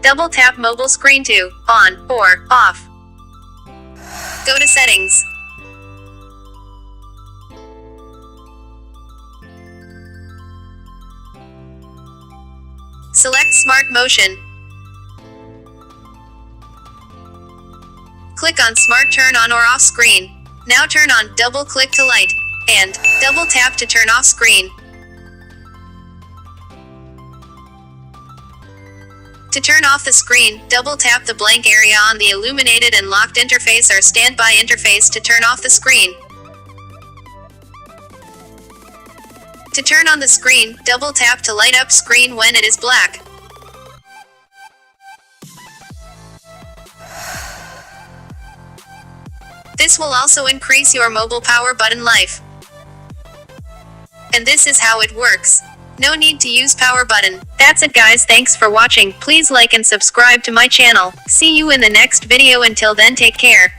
double tap mobile screen to on or off. Go to settings. Select Smart Motion. Click on Smart Turn On or Off Screen. Now turn on, double click to light, and double tap to turn off screen. To turn off the screen, double tap the blank area on the illuminated and locked interface or standby interface to turn off the screen. To turn on the screen, double tap to light up screen when it is black. This will also increase your mobile power button life. And this is how it works. No need to use power button. That's it guys, thanks for watching. Please like and subscribe to my channel. See you in the next video. Until then, take care.